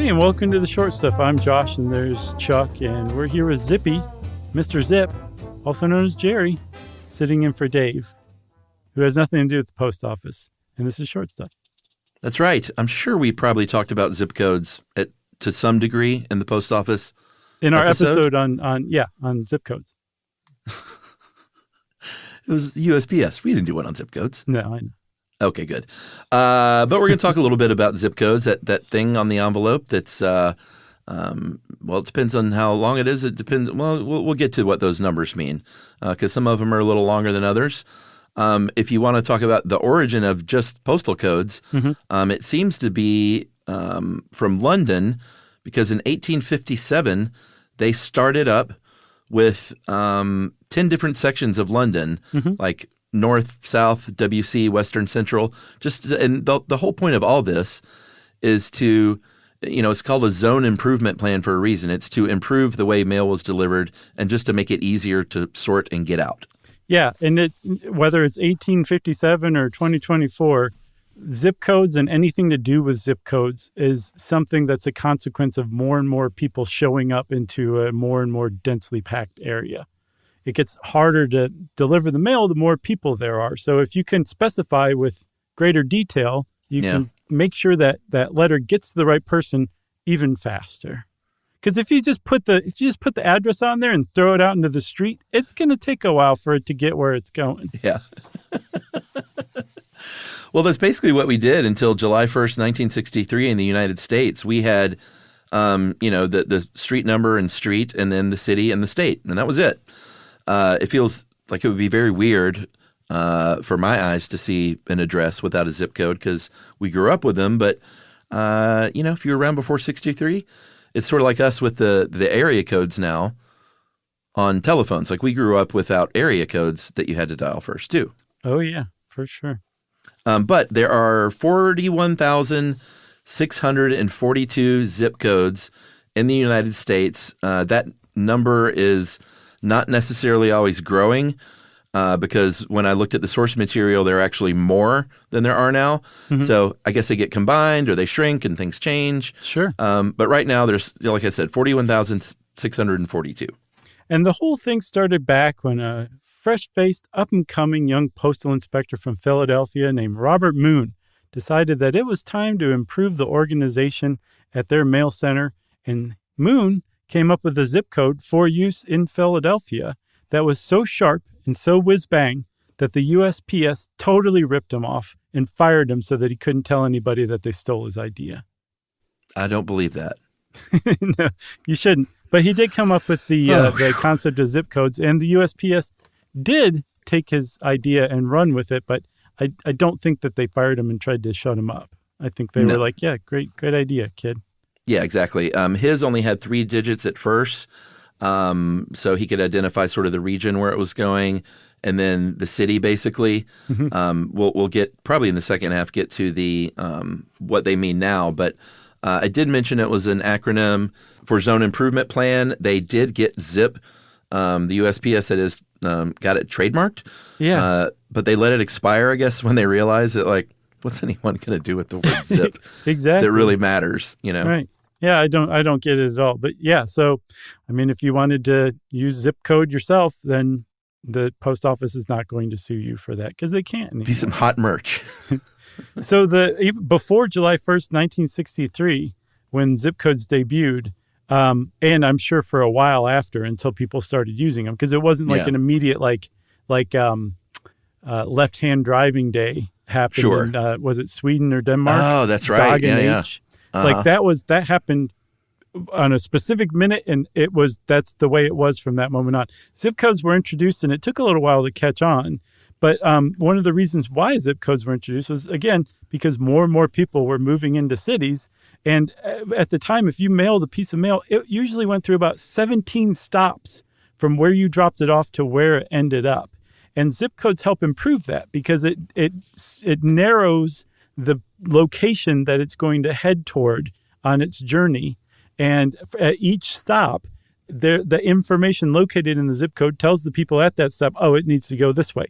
Hey, and welcome to the Short Stuff. I'm Josh, and there's Chuck, and we're here with Zippy, Mr. Zip, also known as Jerry, sitting in for Dave, who has nothing to do with the post office. And this is Short Stuff. That's right. I'm sure we probably talked about zip codes to some degree in the post office. In our episode on zip codes. It was USPS. We didn't do one on zip codes. No, I know. Okay, good. But we're going to talk a little bit about zip codes, that thing on the envelope that's, well, it depends on how long it is. It depends. Well, we'll get to what those numbers mean because some of them are a little longer than others. If you want to talk about the origin of just postal codes, it seems to be from London because in 1857, they started up with 10 different sections of London, like North, South, WC, Western, Central. And the whole point of all this is to, it's called a zone improvement plan for a reason. It's to improve the way mail was delivered and just to make it easier to sort and get out. Yeah, and it's whether it's 1857 or 2024, zip codes and anything to do with zip codes is something that's a consequence of more and more people showing up into a more and more densely packed area. It gets harder to deliver the mail the more people there are. So if you can specify with greater detail, you can make sure that that letter gets to the right person even faster. Because if you just put the address on there and throw it out into the street, it's going to take a while for it to get where it's going. Yeah. Well, that's basically what we did until July 1st, 1963 in the United States. We had, the street number and street and then the city and the state, and that was it. It feels like it would be very weird for my eyes to see an address without a zip code because we grew up with them. But, if you were around before 63, it's sort of like us with the area codes now on telephones. Like we grew up without area codes that you had to dial first too. Oh, yeah, for sure. But there are 41,642 zip codes in the United States. That number is not necessarily always growing because when I looked at the source material, there are actually more than there are now. So I guess they get combined or they shrink and things change. Sure. But right now there's, like I said, 41,642. And the whole thing started back when a fresh-faced, up-and-coming young postal inspector from Philadelphia named Robert Moon decided that it was time to improve the organization at their mail center. And Moon came up with a zip code for use in Philadelphia that was so sharp and so whiz-bang that the USPS totally ripped him off and fired him so that he couldn't tell anybody that they stole his idea. I don't believe that. No, you shouldn't. But he did come up with the concept of zip codes, and the USPS did take his idea and run with it, but I don't think that they fired him and tried to shut him up. I think they were like, yeah, great idea, kid. Yeah, exactly. His only had 3 digits at first, so he could identify sort of the region where it was going, and then the city basically. We'll get probably in the second half get to the what they mean now, but I did mention it was an acronym for Zone Improvement Plan. They did get ZIP. The USPS that is got it trademarked. Yeah, but they let it expire, I guess, when they realized that like, what's anyone going to do with the word zip? Exactly. That really matters, Right. Yeah, I don't get it at all. But yeah, so, I mean, if you wanted to use zip code yourself, then the post office is not going to sue you for that because they can't anymore. Be some hot merch. So before July 1st, 1963, when zip codes debuted, and I'm sure for a while after until people started using them, because it wasn't like an immediate left-hand driving day happened. Sure. In, was it Sweden or Denmark? Oh, that's right. Yeah. Like that happened on a specific minute, and that's the way it was from that moment on. Zip codes were introduced, and it took a little while to catch on. But one of the reasons why zip codes were introduced was, again, because more and more people were moving into cities. And at the time, if you mailed a piece of mail, it usually went through about 17 stops from where you dropped it off to where it ended up. And zip codes help improve that because it narrows the location that it's going to head toward on its journey. And at each stop, the information located in the zip code tells the people at that stop, oh, it needs to go this way.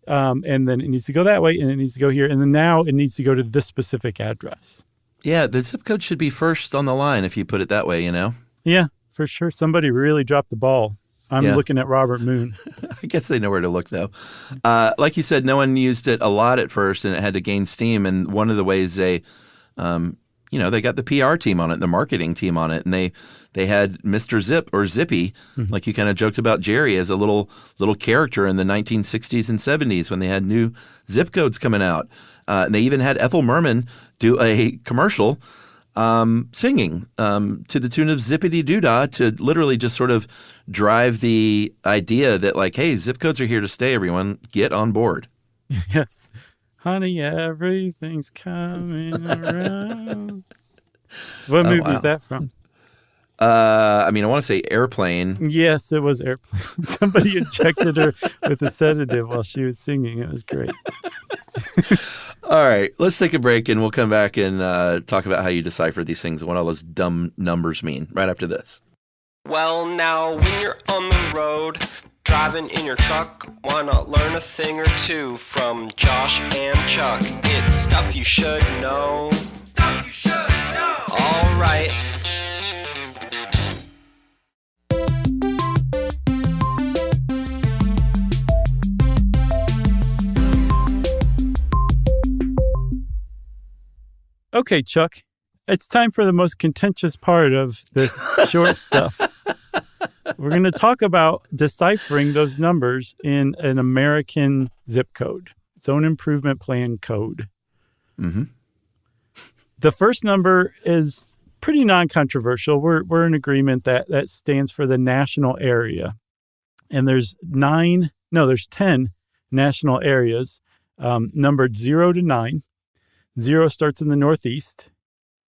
And then it needs to go that way, and it needs to go here. And then now it needs to go to this specific address. Yeah, the zip code should be first on the line if you put it that way, you know? Yeah, for sure. Somebody really dropped the ball. I'm looking at Robert Moon. I guess they know where to look, though. Like you said, no one used it a lot at first, and it had to gain steam. And one of the ways they got the PR team on it, the marketing team on it, and they had Mr. Zip or Zippy, like you kind of joked about Jerry, as a little character in the 1960s and 70s when they had new zip codes coming out. And they even had Ethel Merman do a commercial singing to the tune of Zippity Doodah to literally just sort of drive the idea that, like, hey, zip codes are here to stay, everyone. Get on board. Yeah. Honey, everything's coming around. What movie is that from? I want to say Airplane. Yes, it was Airplane. Somebody injected her with a sedative while she was singing. It was great. All right, let's take a break and we'll come back and talk about how you decipher these things and what all those dumb numbers mean right after this. Well, now, when you're on the road, driving in your truck, why not learn a thing or two from Josh and Chuck? It's stuff you should know. Stuff you should know. All right. Okay, Chuck, it's time for the most contentious part of this short stuff. We're going to talk about deciphering those numbers in an American zip code, zone improvement plan code. Mm-hmm. The first number is pretty non-controversial. We're in agreement that stands for the national area. And there's 10 national areas numbered 0 to 9. 0 starts in the Northeast,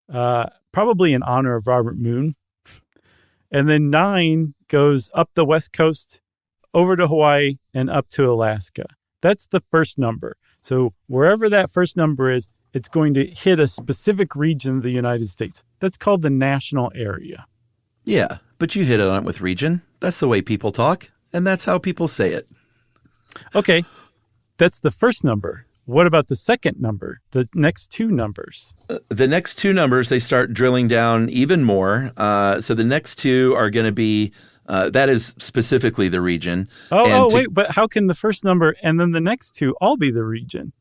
probably in honor of Robert Moon. And then 9 goes up the West Coast, over to Hawaii, and up to Alaska. That's the first number. So wherever that first number is, it's going to hit a specific region of the United States. That's called the national area. Yeah, but you hit on it with region. That's the way people talk, and that's how people say it. Okay, that's the first number. What about the second number, the next two numbers? The next two numbers, they start drilling down even more. So the next two are going to be, that is specifically the region. Wait, but how can the first number and then the next two all be the region?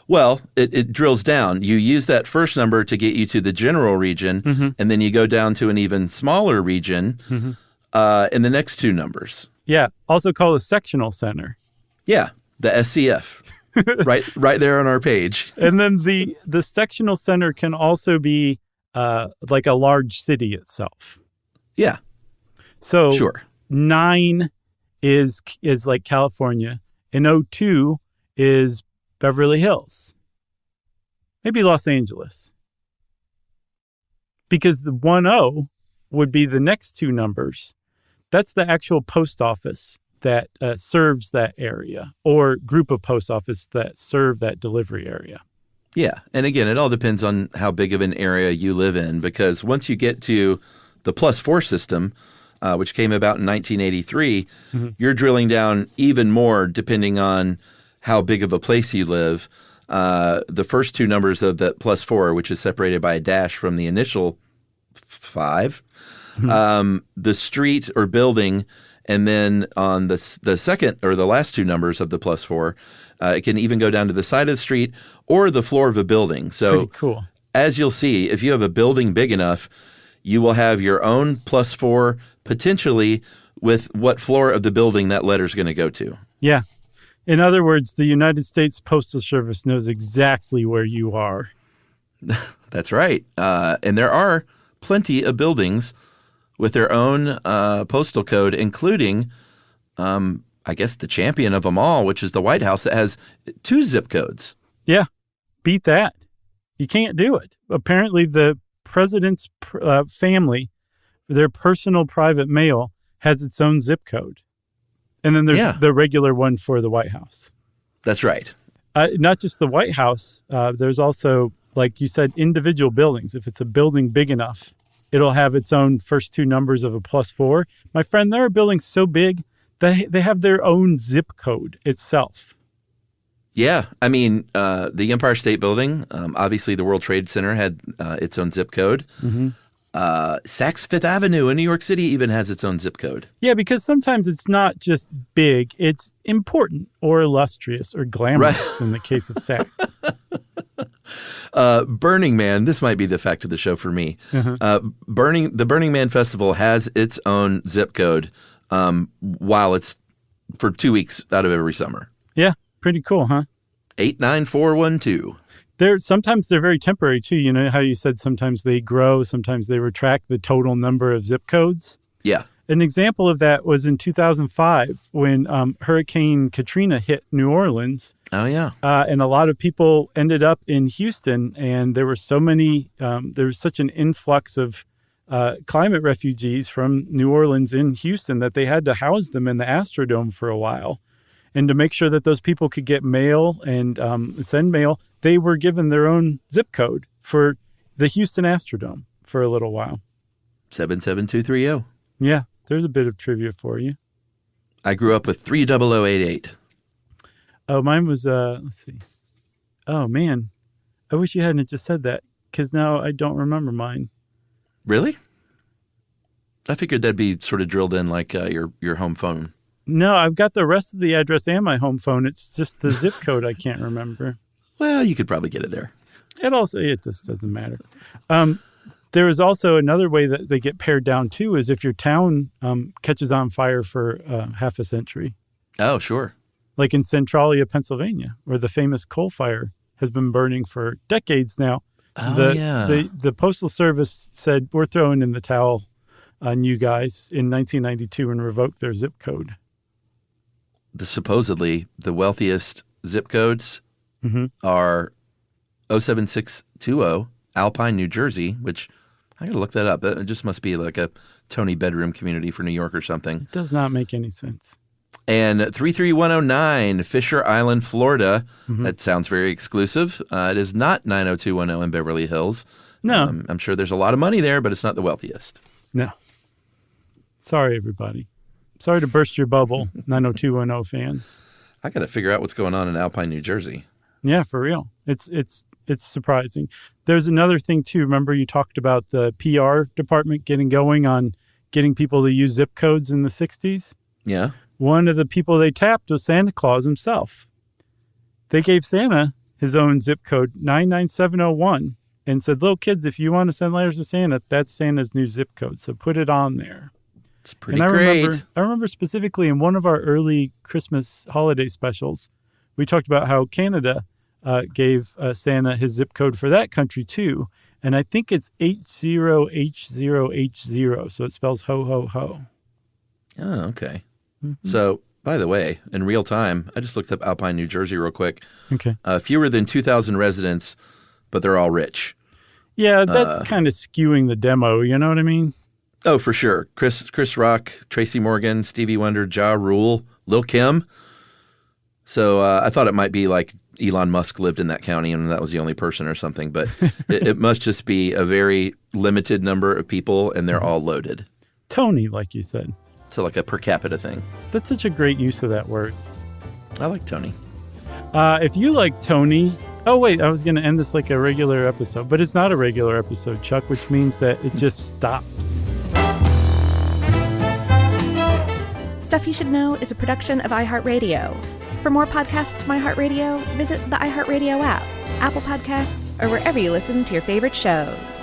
Well, it drills down. You use that first number to get you to the general region, and then you go down to an even smaller region in the next two numbers. Yeah, also called a sectional center. Yeah, the SCF. right there on our page. And then the sectional center can also be like a large city itself. Yeah. So sure. 9 is like California, and 02 is Beverly Hills. Maybe Los Angeles. Because the 10 would be the next two numbers. That's the actual post office that serves that area, or group of post office that serve that delivery area. Yeah. And again, it all depends on how big of an area you live in, because once you get to the +4 system, which came about in 1983, you're drilling down even more depending on how big of a place you live. The first two numbers of that +4, which is separated by a dash from the initial 5, the street or building. And then on the second or the last two numbers of the +4, it can even go down to the side of the street or the floor of a building. So pretty cool. As you'll see, if you have a building big enough, you will have your own +4 potentially with what floor of the building that letter is going to go to. Yeah. In other words, the United States Postal Service knows exactly where you are. That's right. And there are plenty of buildings with their own postal code, including, I guess, the champion of them all, which is the White House, that has 2 zip codes. Yeah, beat that. You can't do it. Apparently, the president's family, their personal private mail, has its own zip code. And then there's the regular one for the White House. That's right. Not just the White House. There's also, like you said, individual buildings. If it's a building big enough, it'll have its own first two numbers of a +4. My friend, there are buildings so big that they have their own zip code itself. Yeah. I mean, the Empire State Building, obviously the World Trade Center had its own zip code. Mm-hmm. Saks Fifth Avenue in New York City even has its own zip code. Yeah, because sometimes it's not just big, it's important or illustrious or glamorous in the case of Saks. Burning Man, this might be the fact of the show for me. Uh-huh. The Burning Man Festival has its own zip code while it's for 2 weeks out of every summer. Yeah, pretty cool, huh? 89412. Sometimes they're very temporary, too. You know how you said sometimes they grow, sometimes they retract the total number of zip codes? Yeah. An example of that was in 2005 when Hurricane Katrina hit New Orleans. Oh, yeah. And a lot of people ended up in Houston, and there were there was such an influx of climate refugees from New Orleans in Houston that they had to house them in the Astrodome for a while. And to make sure that those people could get mail and send mail, they were given their own zip code for the Houston Astrodome for a little while. 77230. Yeah, there's a bit of trivia for you. I grew up with 30088. Oh, mine was, let's see. Oh, man. I wish you hadn't just said that, because now I don't remember mine. Really? I figured that'd be sort of drilled in like your home phone. No, I've got the rest of the address and my home phone. It's just the zip code I can't remember. Well, you could probably get it there. It just doesn't matter. There is also another way that they get pared down, too, is if your town catches on fire for half a century. Oh, sure. Like in Centralia, Pennsylvania, where the famous coal fire has been burning for decades now. Oh, yeah. The Postal Service said, we're throwing in the towel on you guys in 1992 and revoked their zip code. Supposedly, the wealthiest zip codes are 07620, Alpine, New Jersey, which I got to look that up. It just must be like a Tony bedroom community for New York or something. It does not make any sense. And 33109, Fisher Island, Florida. That sounds very exclusive. It is not 90210 in Beverly Hills. No. I'm sure there's a lot of money there, but it's not the wealthiest. No. Sorry, everybody. Sorry to burst your bubble, 90210 fans. I got to figure out what's going on in Alpine, New Jersey. Yeah, for real. It's surprising. There's another thing, too. Remember you talked about the PR department getting going on getting people to use zip codes in the 60s? Yeah. One of the people they tapped was Santa Claus himself. They gave Santa his own zip code, 99701, and said, little kids, if you want to send letters to Santa, that's Santa's new zip code, so put it on there. It's pretty great. I remember specifically in one of our early Christmas holiday specials, we talked about how Canada gave Santa his zip code for that country, too. And I think it's 80H0H0H0, so it spells ho, ho, ho. Oh, okay. Mm-hmm. So, by the way, in real time, I just looked up Alpine, New Jersey real quick. Okay. Fewer than 2,000 residents, but they're all rich. Yeah, that's kind of skewing the demo, you know what I mean? Oh, for sure. Chris Rock, Tracy Morgan, Stevie Wonder, Ja Rule, Lil' Kim. So I thought it might be like Elon Musk lived in that county and that was the only person or something, but it must just be a very limited number of people and they're all loaded. Tony, like you said. So like a per capita thing. That's such a great use of that word. I like Tony. If you like Tony... Oh, wait, I was going to end this like a regular episode, but it's not a regular episode, Chuck, which means that it just stops. Stuff You Should Know is a production of iHeartRadio. For more podcasts from iHeartRadio, visit the iHeartRadio app, Apple Podcasts, or wherever you listen to your favorite shows.